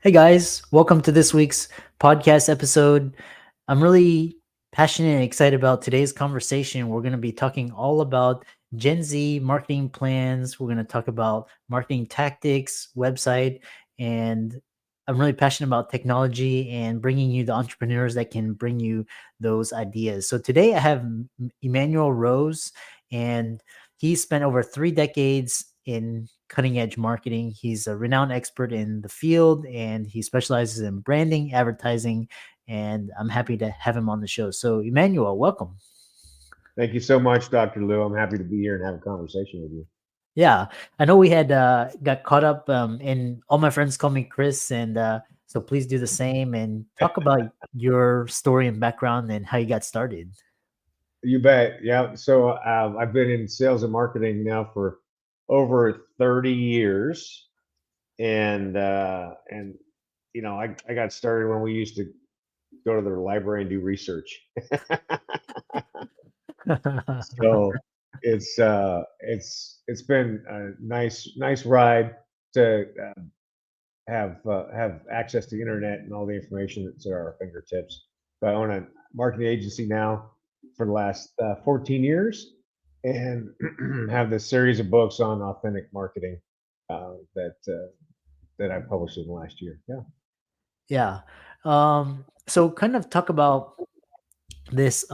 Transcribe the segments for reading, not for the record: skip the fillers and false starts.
Hey guys, welcome to this week's podcast episode. I'm really passionate and excited about today's conversation. We're going to be talking all about Gen Z marketing plans. We're going to talk about marketing tactics, website, and I'm really passionate about technology and bringing you the entrepreneurs that can bring you those ideas. So today I have Emanuel Rose, and he spent over 3 decades in cutting edge marketing. He's a renowned expert in the field and he specializes in branding, advertising, and I'm happy to have him on the show. So, Emmanuel, welcome. Thank you so much, Dr. Lou. I'm happy to be here and have a conversation with you. Yeah, I know we had got caught up in all my friends call me Chris, and so please do the same and talk about your story and background and how you got started. You bet. Yeah. So I've been in sales and marketing now for over 30 years, and I got started when we used to go to the library and do research. So it's been a nice ride to have access to the internet and all the information that's at our fingertips. But I own a marketing agency now for the last 14 years, and have this series of books on authentic marketing that I published in the last year. Yeah. Yeah. So kind of talk about this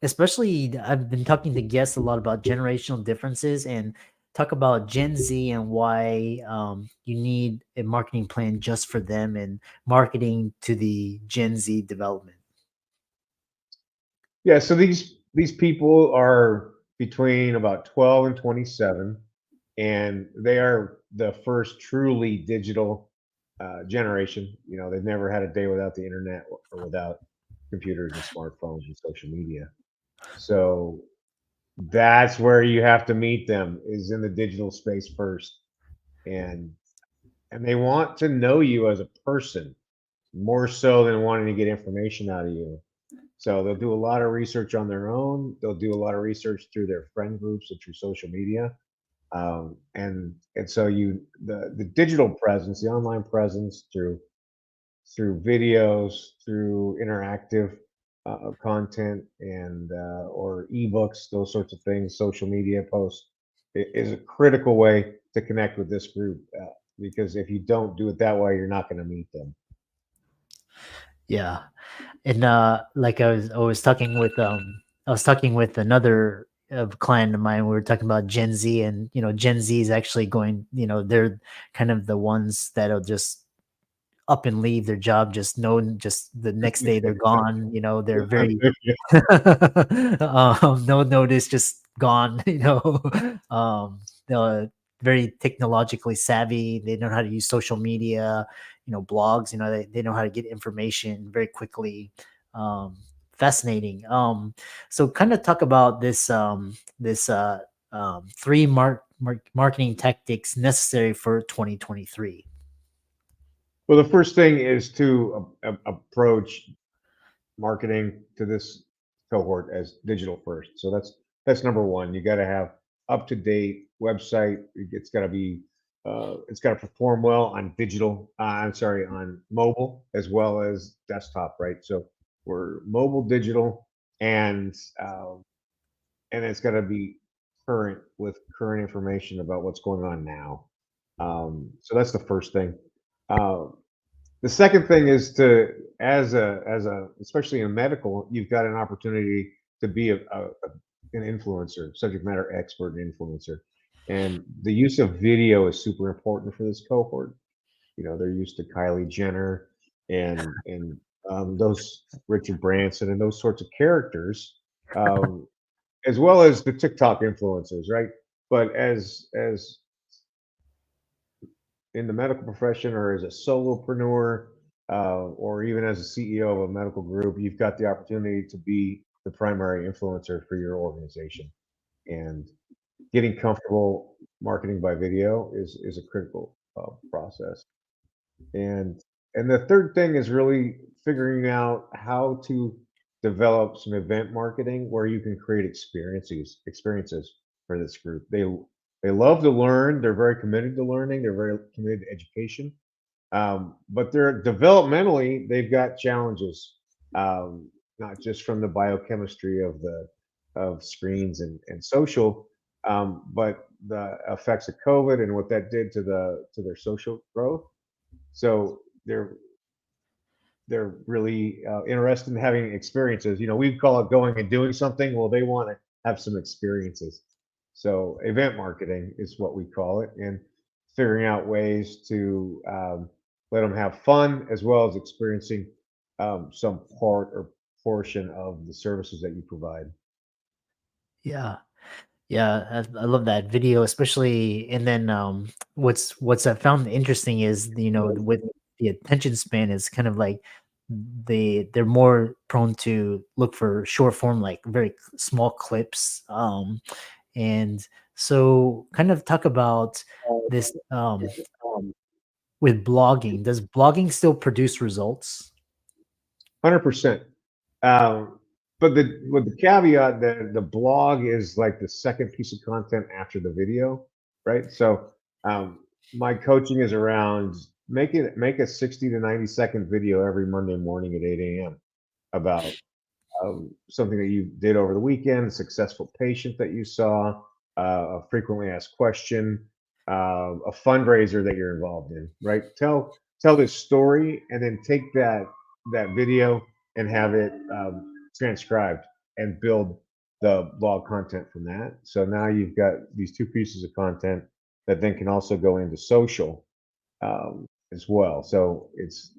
especially I've been talking to guests a lot about generational differences and talk about Gen Z and why you need a marketing plan just for them and marketing to the Gen Z development. Yeah. So these people are between about 12 and 27, and they are the first truly digital generation. They've never had a day without the internet or without computers and smartphones and social media. So that's where you have to meet them, is in the digital space first. And and they want to know you as a person more so than wanting to get information out of you. So they'll do a lot of research on their own. They'll do a lot of research through their friend groups and through social media. And so the digital presence, the online presence through videos, through interactive content, and or ebooks, those sorts of things, social media posts, is a critical way to connect with this group. Because if you don't do it that way, you're not going to meet them. Yeah. And like I was talking with another client of mine. We were talking about Gen Z, and Gen Z is actually going, they're kind of the ones that'll just up and leave their job, just the next day they're gone. They're very no notice, just gone. They're very technologically savvy. They know how to use social media, blogs. They know how to get information very quickly. Um, Fascinating. So kind of talk about this three marketing tactics necessary for 2023. Well, the first thing is to approach marketing to this cohort as digital first. So that's number one. You got to have up to date website. It's got to perform well on digital. I'm sorry, on mobile as well as desktop, right? So we're mobile digital, and uh, and it's got to be current with current information about what's going on now. So that's the first thing. Uh, the second thing is to, as a especially in medical, you've got an opportunity to be an influencer, subject matter expert and influencer. And the use of video is super important for this cohort. They're used to Kylie Jenner and those Richard Branson and those sorts of characters, um, as well as the TikTok influencers, right? But as in the medical profession, or as a solopreneur, or even as a CEO of a medical group, you've got the opportunity to be the primary influencer for your organization. And getting comfortable marketing by video is a critical process. And and the third thing is really figuring out how to develop some event marketing where you can create experiences for this group. They love to learn. They're very committed to learning. They're very committed to education. But they're developmentally, they've got challenges, not just from the biochemistry of the of screens and social, but the effects of COVID and what that did to their social growth. So they're really interested in having experiences. You know, we call it going and doing something. Well, they want to have some experiences. So event marketing is what we call it, and figuring out ways to let them have fun as well as experiencing some part or portion of the services that you provide. Yeah. Yeah, I love that video, especially. And then what's I found interesting is, with the attention span is kind of like they're more prone to look for short form, like very small clips. And so kind of talk about this with blogging. Does blogging still produce results? 100%. Um, but the with the caveat that the blog is like the second piece of content after the video, right? So my coaching is around make a 60 to 90-second video every Monday morning at 8 a.m. about something that you did over the weekend, a successful patient that you saw, a frequently asked question, a fundraiser that you're involved in, right? Tell this story, and then take that video and have it transcribed and build the blog content from that. So now you've got these two pieces of content that then can also go into social as well. So it's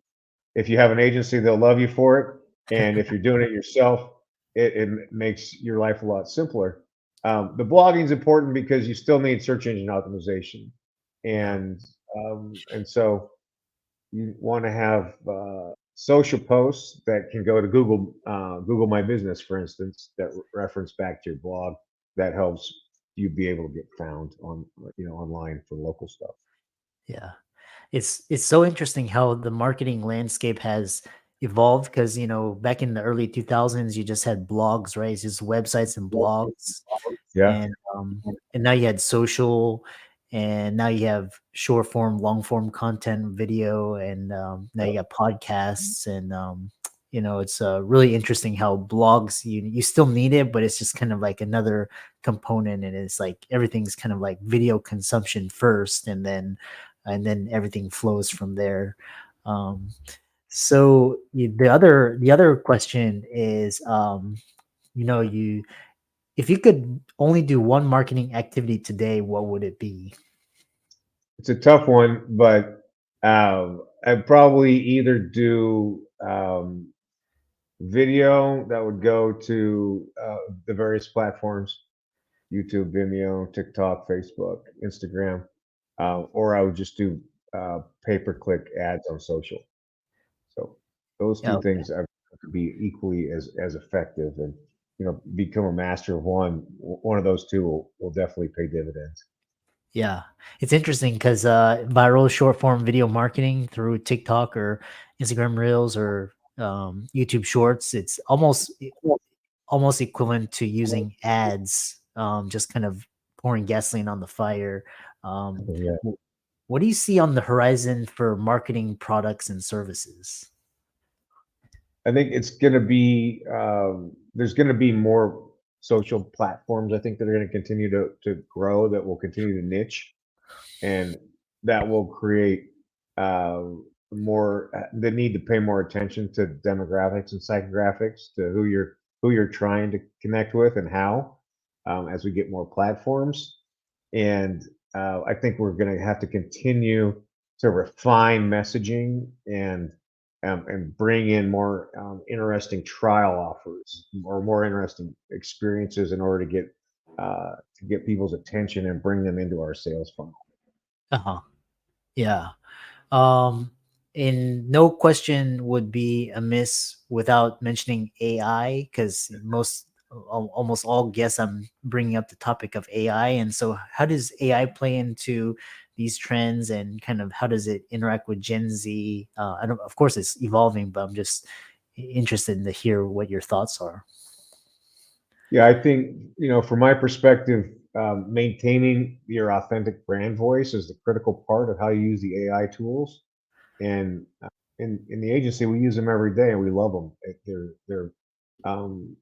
if you have an agency, they'll love you for it. And if you're doing it yourself, it makes your life a lot simpler. The blogging is important because you still need search engine optimization, Yeah. and so you want to have social posts that can go to Google My Business, for instance, that reference back to your blog. That helps you be able to get found on online for local stuff. Yeah. It's so interesting how the marketing landscape has evolved, because, back in the early 2000s, you just had blogs, right? It's just websites and blogs. Yeah. And now you had social, and now you have short form, long form content, video, and now you got podcasts. And it's really interesting how blogs, you still need it, but it's just kind of like another component, and it's like everything's kind of like video consumption first, and then everything flows from there. um so the other question is, you if you could only do one marketing activity today, what would it be? It's a tough one, but I'd probably either do video that would go to the various platforms: YouTube, Vimeo, TikTok, Facebook, Instagram, or I would just do pay-per-click ads on social. So those Yeah, two okay. things could be equally as effective, and become a master of one. One of those two will definitely pay dividends. Yeah. It's interesting because viral short form video marketing through TikTok or Instagram Reels or YouTube Shorts, it's almost equivalent to using ads, just kind of pouring gasoline on the fire. Yeah. W- what do you see on the horizon for marketing products and services? I think it's going to be there's going to be more social platforms. I think that are going to continue to grow. That will continue to niche, and that will create uh, more the need to pay more attention to demographics and psychographics, to who you're trying to connect with and how, as we get more platforms. And I think we're going to have to continue to refine messaging and bring in more interesting trial offers or more interesting experiences in order to get people's attention and bring them into our sales funnel. Uh-huh. Yeah. Um, and no question would be amiss without mentioning AI, because almost all guests, I'm bringing up the topic of AI. And so, how does AI play into these trends, and kind of how does it interact with Gen Z? I don't, of course, it's evolving, but I'm just interested to hear what your thoughts are. Yeah, I think, from my perspective, maintaining your authentic brand voice is the critical part of how you use the AI tools. And in the agency, we use them every day, and we love them. They're um,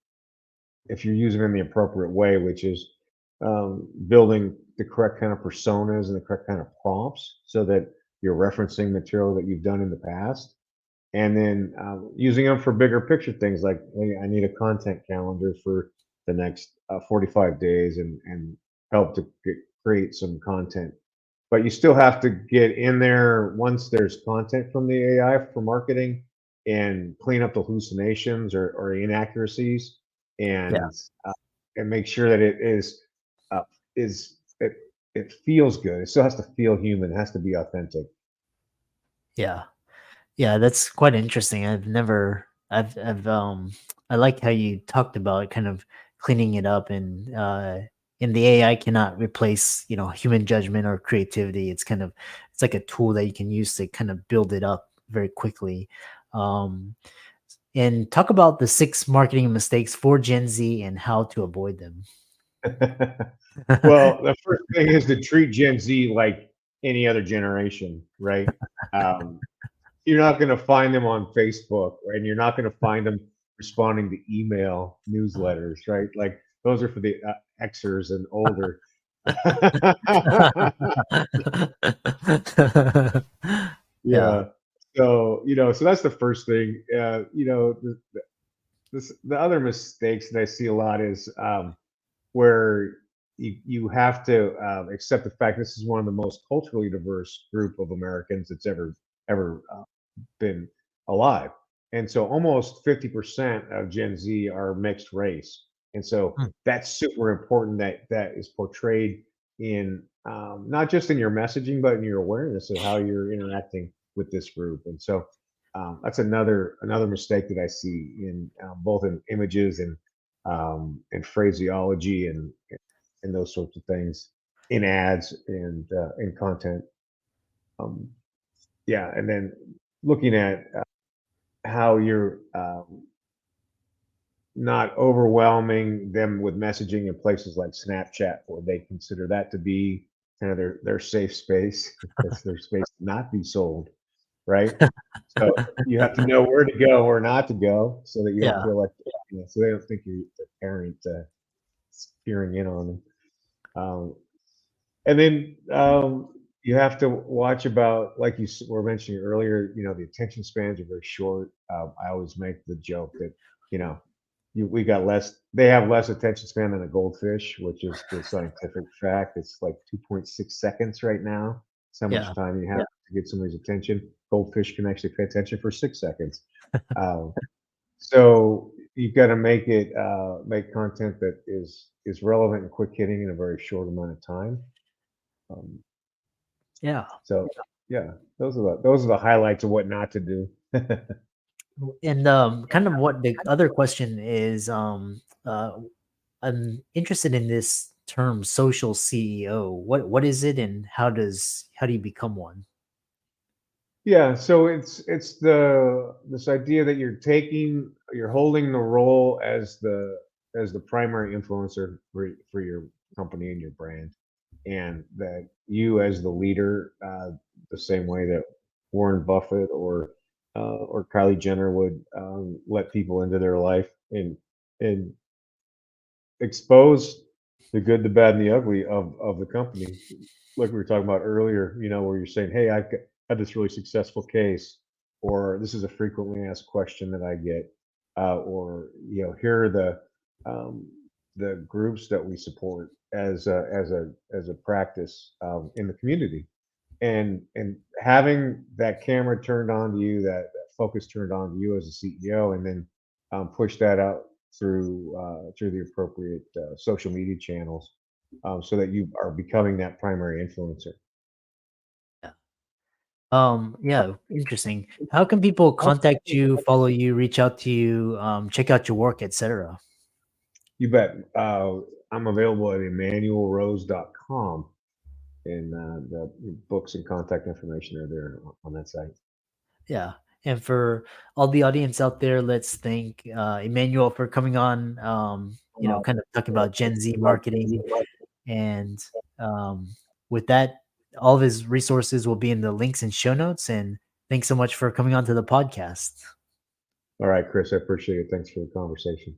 if you're using them in the appropriate way, which is building the correct kind of personas and the correct kind of prompts, so that you're referencing material that you've done in the past, and then using them for bigger picture things like, hey, I need a content calendar for the next 45 days, and help to create some content. But you still have to get in there once there's content from the AI for marketing, and clean up the hallucinations or inaccuracies, Yeah. and uh, and make sure that it uh, is it feels good. It still has to feel human. It has to be authentic. Yeah. Yeah, that's quite interesting. I like how you talked about kind of cleaning it up, and the AI cannot replace, human judgment or creativity. It's like a tool that you can use to kind of build it up very quickly. Um, and talk about the 6 marketing mistakes for Gen Z and how to avoid them. Well, the first thing is to treat Gen Z like any other generation, right? Um, you're not going to find them on Facebook, right? And you're not going to find them responding to email newsletters, right? Like those are for the Xers and older. Yeah, Yeah. So, so that's the first thing. The other mistakes that I see a lot is where you have to accept the fact this is one of the most culturally diverse group of Americans that's ever been alive. And so almost 50% of Gen Z are mixed race. And so mm, that's super important that that is portrayed in not just in your messaging, but in your awareness of how you're interacting with this group. And so that's another mistake that I see in both in images and phraseology and those sorts of things in ads and in content. Um, yeah, and then looking at how you're not overwhelming them with messaging in places like Snapchat, where they consider that to be kind of their safe space. That's their space to not be sold, right? So you have to know where to go, where not to go, so that you don't yeah, feel like, so they don't think you're the parent peering in on them. And then you have to watch about, like were mentioning earlier, the attention spans are very short. I always make the joke that, you know, we got less, they have less attention span than a goldfish, which is the scientific fact. It's like 2.6 seconds right now. That's how much yeah, time you have to get somebody's attention. Goldfish can actually pay attention for 6 seconds. Um, so you've got to make content that is relevant and quick hitting in a very short amount of time. Um, yeah. so yeah, those are the highlights of what not to do. And kind of what the other question is, I'm interested in this term social CEO. What is it, and how do you become one? Yeah, so it's the this idea that you're holding the role as the primary influencer for your company and your brand, and that you as the leader, the same way that Warren Buffett or Kylie Jenner would let people into their life and expose the good, the bad, and the ugly of the company. Like we were talking about earlier, where you're saying, "Hey, had this really successful case," or "This is a frequently asked question that I get," or "Here are um, the groups that we support as a practice in the community." And having that camera turned on to you, that focus turned on to you as a CEO, and then push that out through the appropriate social media channels, so that you are becoming that primary influencer. Yeah. Yeah, interesting. How can people contact you, follow you, reach out to you, check out your work, etc.? You bet. I'm available at emmanuelrose.com, and the books and contact information are there on that site. Yeah. And for all the audience out there, let's thank Emmanuel for coming on, kind of talking about Gen Z marketing. And with that, all of his resources will be in the links and show notes. And Thanks so much for coming on to the podcast. All right, Chris, I appreciate it. Thanks for the conversation.